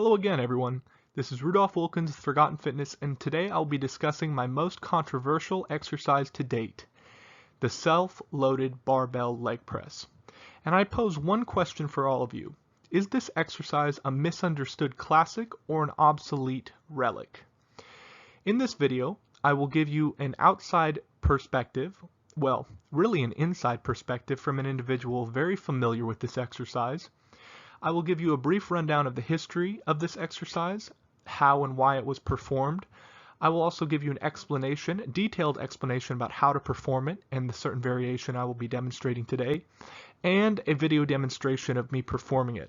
Hello again, everyone. This is Rudolph Wilkins with Forgotten Fitness, and today I'll be discussing my most controversial exercise to date, the self-loaded barbell leg press. And I pose one question for all of you. Is this exercise a misunderstood classic or an obsolete relic? In this video, I will give you an outside perspective, well, really an inside perspective from an individual very familiar with this exercise. I will give you a brief rundown of the history of this exercise, how and why it was performed. I will also give you an explanation, a detailed explanation about how to perform it and the certain variation I will be demonstrating today, and a video demonstration of me performing it.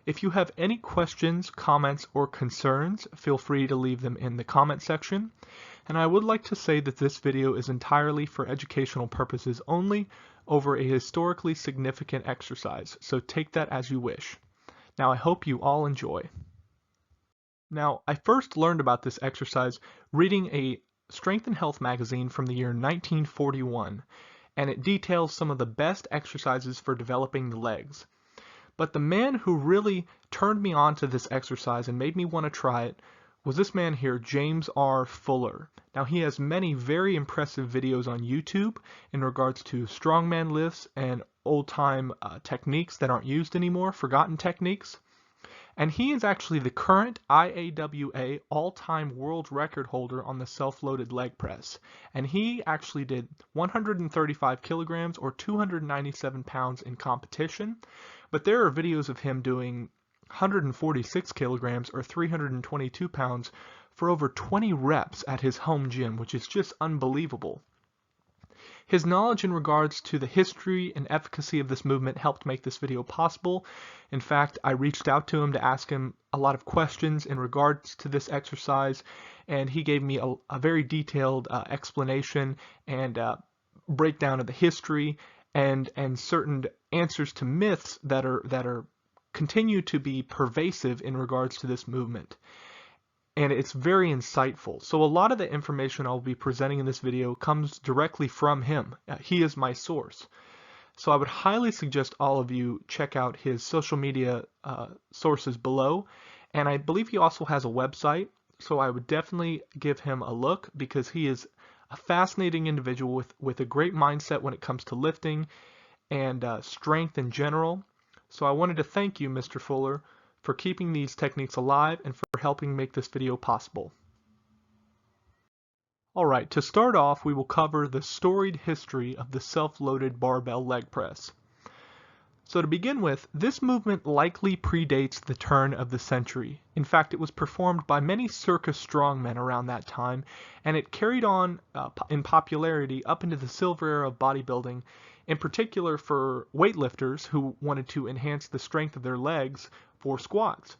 If you have any questions, comments, or concerns, feel free to leave them in the comment section. And I would like to say that this video is entirely for educational purposes only over a historically significant exercise, so take that as you wish. Now I hope you all enjoy. Now I first learned about this exercise reading a Strength and Health magazine from the year 1941, and it details some of the best exercises for developing the legs. But the man who really turned me on to this exercise and made me want to try it was this man here, James R. Fuller. Now he has many very impressive videos on YouTube in regards to strongman lifts and old-time techniques that aren't used anymore, forgotten techniques. And he is actually the current IAWA all-time world record holder on the self-loaded leg press. And he actually did 135 kilograms or 297 pounds in competition. But there are videos of him doing 146 kilograms or 322 pounds for over 20 reps at his home gym, which is just unbelievable. His knowledge in regards to the history and efficacy of this movement helped make this video possible. In fact, I reached out to him to ask him a lot of questions in regards to this exercise, and he gave me a very detailed explanation and breakdown of the history and certain answers to myths that are continue to be pervasive in regards to this movement. And it's very insightful. So a lot of the information I'll be presenting in this video comes directly from him. He is my source. So I would highly suggest all of you check out his social media sources below. And I believe he also has a website. So I would definitely give him a look because he is a fascinating individual with a great mindset when it comes to lifting and strength in general. So I wanted to thank you, Mr. Fuller, for keeping these techniques alive and for helping make this video possible. Alright, to start off, we will cover the storied history of the self-loaded barbell leg press. So to begin with, this movement likely predates the turn of the century. In fact, it was performed by many circus strongmen around that time, and it carried on in popularity up into the silver era of bodybuilding, in particular for weightlifters who wanted to enhance the strength of their legs for squats.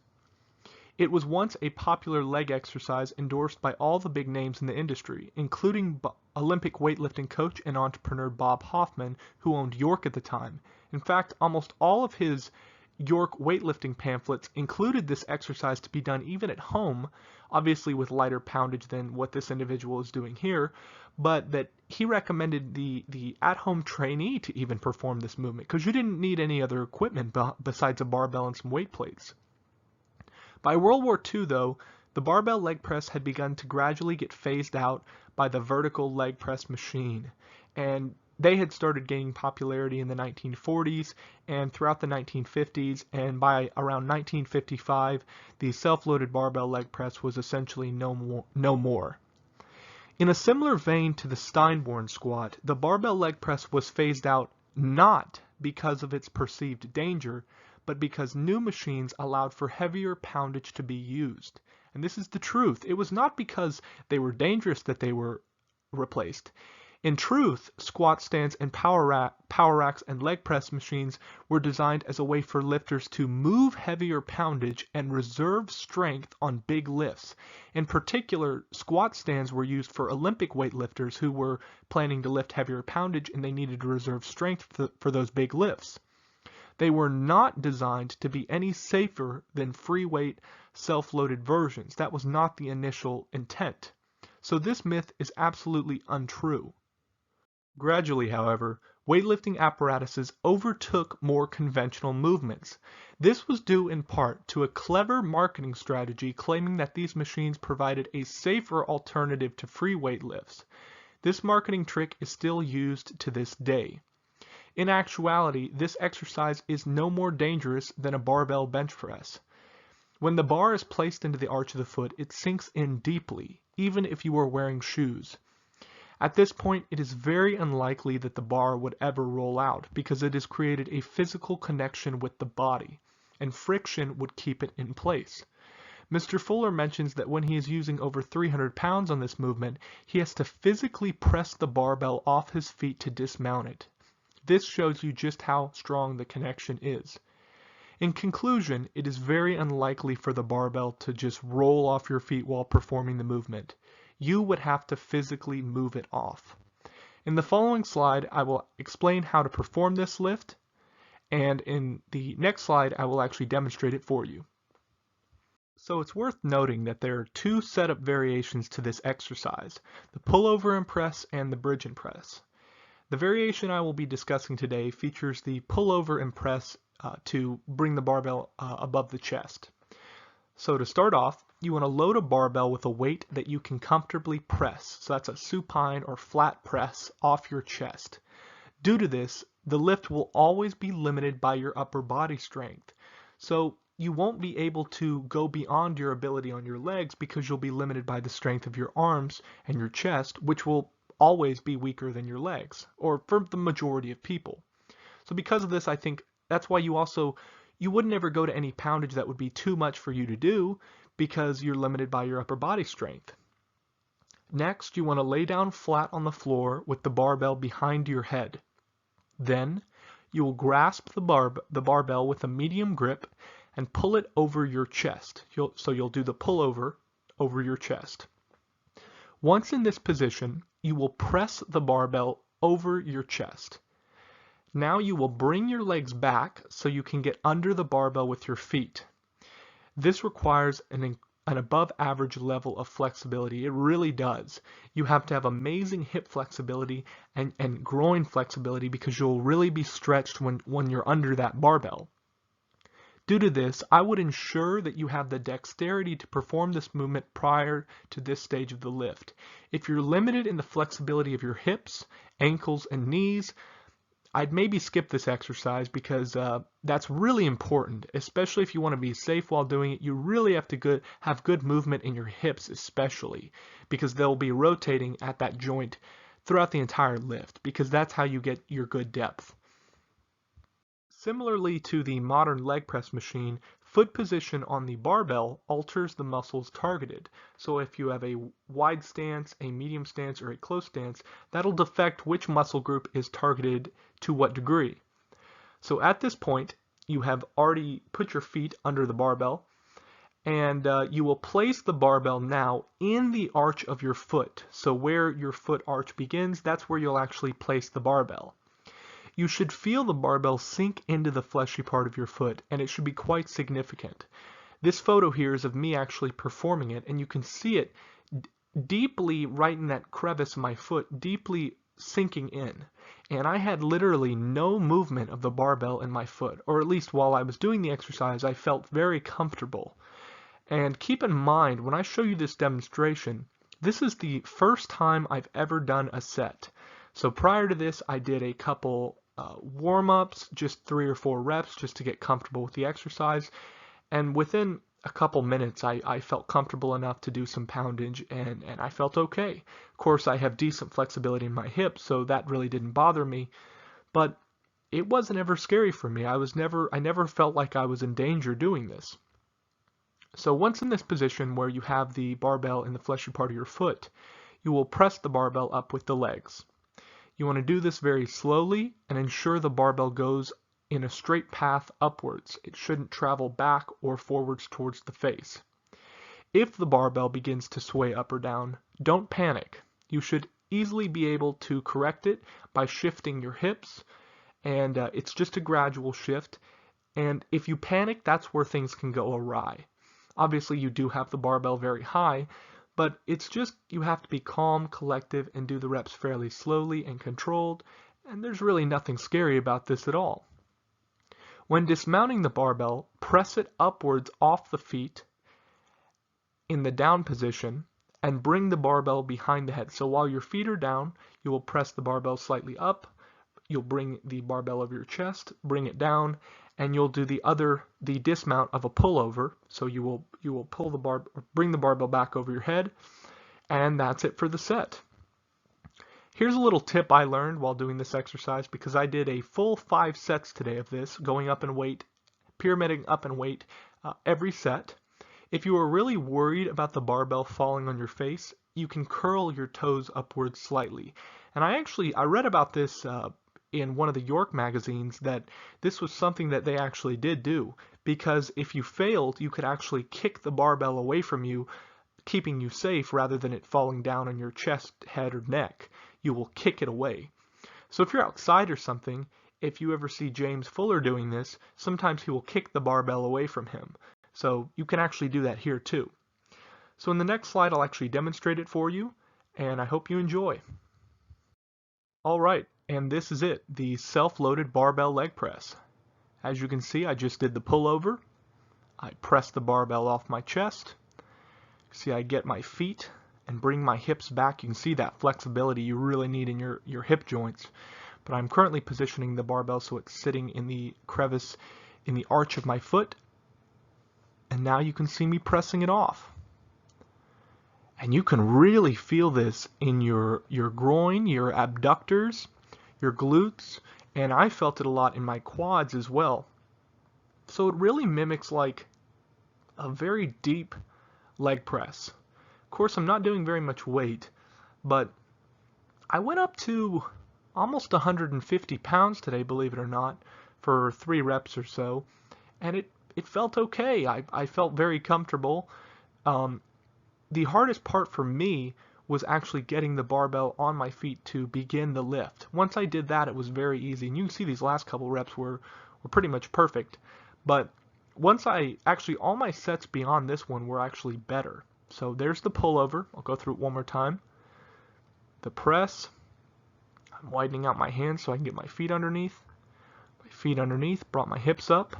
It was once a popular leg exercise endorsed by all the big names in the industry, including Olympic weightlifting coach and entrepreneur Bob Hoffman, who owned York at the time. In fact, almost all of his York weightlifting pamphlets included this exercise to be done even at home, obviously with lighter poundage than what this individual is doing here, but that he recommended the at-home trainee to even perform this movement because you didn't need any other equipment besides a barbell and some weight plates. By World War II, though, the barbell leg press had begun to gradually get phased out by the vertical leg press machine, and they had started gaining popularity in the 1940s and throughout the 1950s, and by around 1955, the self-loaded barbell leg press was essentially no more. In a similar vein to the Steinborn squat, the barbell leg press was phased out not because of its perceived danger, but because new machines allowed for heavier poundage to be used. And this is the truth. It was not because they were dangerous that they were replaced. In truth, squat stands and power racks and leg press machines were designed as a way for lifters to move heavier poundage and reserve strength on big lifts. In particular, squat stands were used for Olympic weightlifters who were planning to lift heavier poundage and they needed to reserve strength for those big lifts. They were not designed to be any safer than free weight self-loaded versions. That was not the initial intent. So this myth is absolutely untrue. Gradually, however, weightlifting apparatuses overtook more conventional movements. This was due in part to a clever marketing strategy claiming that these machines provided a safer alternative to free weight lifts. This marketing trick is still used to this day. In actuality, this exercise is no more dangerous than a barbell bench press. When the bar is placed into the arch of the foot, it sinks in deeply, even if you are wearing shoes. At this point, it is very unlikely that the bar would ever roll out because it has created a physical connection with the body, and friction would keep it in place. Mr. Fuller mentions that when he is using over 300 pounds on this movement, he has to physically press the barbell off his feet to dismount it. This shows you just how strong the connection is. In conclusion, it is very unlikely for the barbell to just roll off your feet while performing the movement. You would have to physically move it off. In the following slide, I will explain how to perform this lift, and in the next slide, I will actually demonstrate it for you. So it's worth noting that there are two setup variations to this exercise, the pullover and press and the bridge and press. The variation I will be discussing today features the pullover and press to bring the barbell above the chest. So to start off, you want to load a barbell with a weight that you can comfortably press. So that's a supine or flat press off your chest. Due to this, the lift will always be limited by your upper body strength. So you won't be able to go beyond your ability on your legs because you'll be limited by the strength of your arms and your chest, which will always be weaker than your legs, or for the majority of people. So because of this, I think that's why you wouldn't ever go to any poundage that would be too much for you to do because you're limited by your upper body strength. Next, you want to lay down flat on the floor with the barbell behind your head. Then, you will grasp the barbell with a medium grip and pull it over your chest. So you'll do the pullover over your chest. Once in this position, you will press the barbell over your chest. Now you will bring your legs back so you can get under the barbell with your feet. This requires an above average level of flexibility. It really does. You have to have amazing hip flexibility and groin flexibility because you'll really be stretched when you're under that barbell. Due to this, I would ensure that you have the dexterity to perform this movement prior to this stage of the lift. If you're limited in the flexibility of your hips, ankles, and knees, I'd maybe skip this exercise because that's really important, especially if you want to be safe while doing it. You really have to have good movement in your hips especially because they'll be rotating at that joint throughout the entire lift because that's how you get your good depth. Similarly to the modern leg press machine, foot position on the barbell alters the muscles targeted. So if you have a wide stance, a medium stance, or a close stance, that'll affect which muscle group is targeted to what degree. So at this point, you have already put your feet under the barbell, and you will place the barbell now in the arch of your foot. So where your foot arch begins, that's where you'll actually place the barbell. You should feel the barbell sink into the fleshy part of your foot, and it should be quite significant. This photo here is of me actually performing it, and you can see it deeply right in that crevice of my foot, deeply sinking in. And I had literally no movement of the barbell in my foot, or at least while I was doing the exercise, I felt very comfortable. And keep in mind, when I show you this demonstration, this is the first time I've ever done a set. So prior to this, I did a couple warm-ups, just 3 or 4 reps, just to get comfortable with the exercise. And within a couple minutes, I felt comfortable enough to do some poundage, and I felt okay. Of course, I have decent flexibility in my hips, so that really didn't bother me. But it wasn't ever scary for me. I never felt like I was in danger doing this. So once in this position where you have the barbell in the fleshy part of your foot, you will press the barbell up with the legs. You want to do this very slowly and ensure the barbell goes in a straight path upwards. It shouldn't travel back or forwards towards the face. If the barbell begins to sway up or down, don't panic. You should easily be able to correct it by shifting your hips, and it's just a gradual shift. And if you panic, that's where things can go awry. Obviously, you do have the barbell very high, but it's just you have to be calm, collective, and do the reps fairly slowly and controlled, And there's really nothing scary about this at all. When dismounting the barbell, press it upwards off the feet in the down position and bring the barbell behind the head. So while your feet are down, you will press the barbell slightly up. You'll bring the barbell over your chest, bring it down, and you'll do the dismount of a pullover. So you will bring the barbell back over your head, and that's it for the set. Here's a little tip I learned while doing this exercise, because I did a full 5 sets today of this, going up in weight, pyramiding up in weight every set. If you are really worried about the barbell falling on your face, you can curl your toes upwards slightly. And I read about this in one of the York magazines, that this was something that they actually did do, because if you failed, you could actually kick the barbell away from you, keeping you safe rather than it falling down on your chest, head, or neck. You will kick it away. So if you're outside or something, if you ever see James Fuller doing this, sometimes he will kick the barbell away from him. So you can actually do that here too. So in the next slide, I'll actually demonstrate it for you, and I hope you enjoy. Alright, and this is it, the self-loaded barbell leg press. As you can see, I just did the pullover. I press the barbell off my chest. See, I get my feet and bring my hips back. You can see that flexibility you really need in your hip joints. But I'm currently positioning the barbell so it's sitting in the crevice in the arch of my foot. And now you can see me pressing it off. And you can really feel this in your groin, your abductors, your glutes, and I felt it a lot in my quads as well. So it really mimics like a very deep leg press. Of course, I'm not doing very much weight, but I went up to almost 150 pounds today, believe it or not, for 3 reps or so, and it felt okay. I felt very comfortable. The hardest part for me was actually getting the barbell on my feet to begin the lift. Once I did that, it was very easy, and you can see these last couple reps were pretty much perfect. But once all my sets beyond this one were actually better. So there's the pullover. I'll go through it one more time. The press. I'm widening out my hands so I can get my feet underneath. My feet underneath, brought my hips up,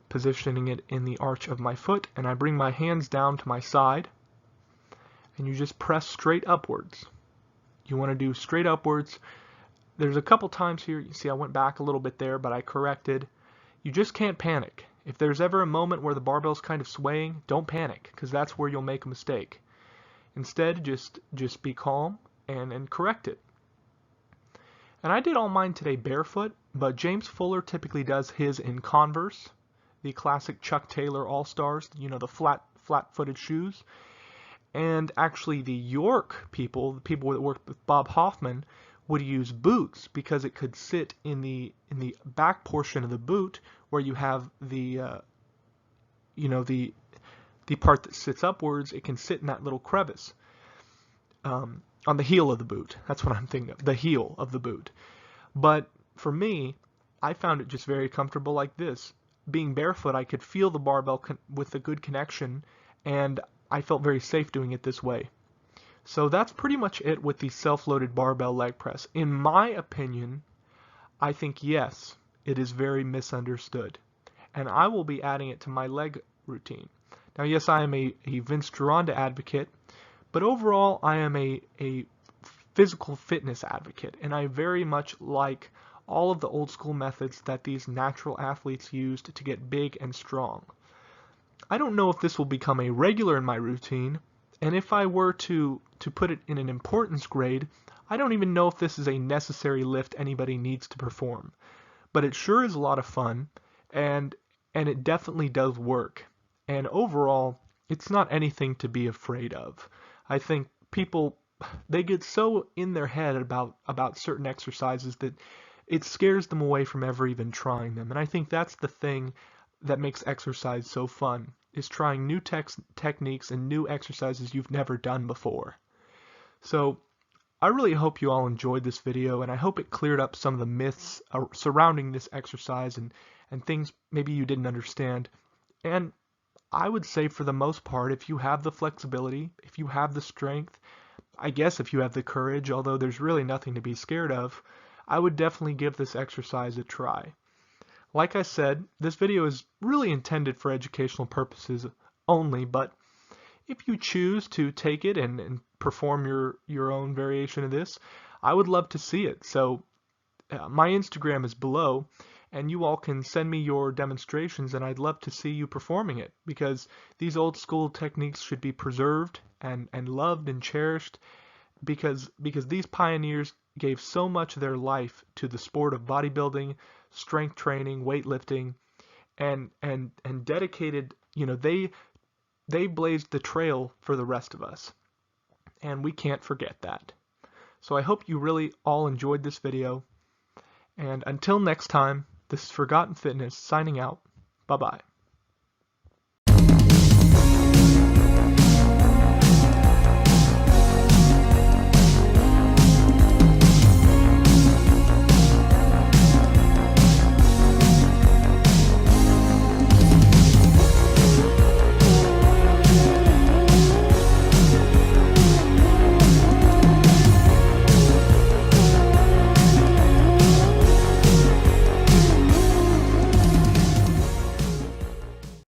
positioning it in the arch of my foot, and I bring my hands down to my side, and you just press straight upwards. You want to do straight upwards. There's a couple times here, you see I went back a little bit there, but I corrected. You just can't panic. If there's ever a moment where the barbell's kind of swaying, don't panic, because that's where you'll make a mistake. Instead, just be calm and correct it. And I did all mine today barefoot, but James Fuller typically does his in Converse, the classic Chuck Taylor All-Stars, you know, the flat-footed shoes. And actually the York people, the people that worked with Bob Hoffman, would use boots because it could sit in the back portion of the boot where you have the the part that sits upwards. It can sit in that little crevice on the heel of the boot. That's what I'm thinking of, the heel of the boot. But for me, I found it just very comfortable like this. Being barefoot, I could feel the barbell with a good connection, and I felt very safe doing it this way. So that's pretty much it with the self-loaded barbell leg press. In my opinion, I think yes, it is very misunderstood. And I will be adding it to my leg routine. Now yes, I am a Vince Gironda advocate, but overall I am a physical fitness advocate, and I very much like all of the old school methods that these natural athletes used to get big and strong. I don't know if this will become a regular in my routine, and if I were to put it in an importance grade, I don't even know if this is a necessary lift anybody needs to perform. But it sure is a lot of fun, and it definitely does work. And overall, it's not anything to be afraid of. I think people, they get so in their head about certain exercises that it scares them away from ever even trying them. And I think that's the thing that makes exercise so fun, is trying new techniques and new exercises you've never done before. So I really hope you all enjoyed this video, and I hope it cleared up some of the myths surrounding this exercise and things maybe you didn't understand. And I would say for the most part, if you have the flexibility, if you have the strength, I guess if you have the courage, although there's really nothing to be scared of, I would definitely give this exercise a try. Like I said, this video is really intended for educational purposes only, but if you choose to take it and perform your own variation of this, I would love to see it. So my Instagram is below, and you all can send me your demonstrations, and I'd love to see you performing it, because these old school techniques should be preserved and loved and cherished, because these pioneers gave so much of their life to the sport of bodybuilding, strength training, weightlifting, and dedicated, they blazed the trail for the rest of us, and we can't forget that. So I hope you really all enjoyed this video, and until next time, this is Forgotten Fitness signing out. Bye bye.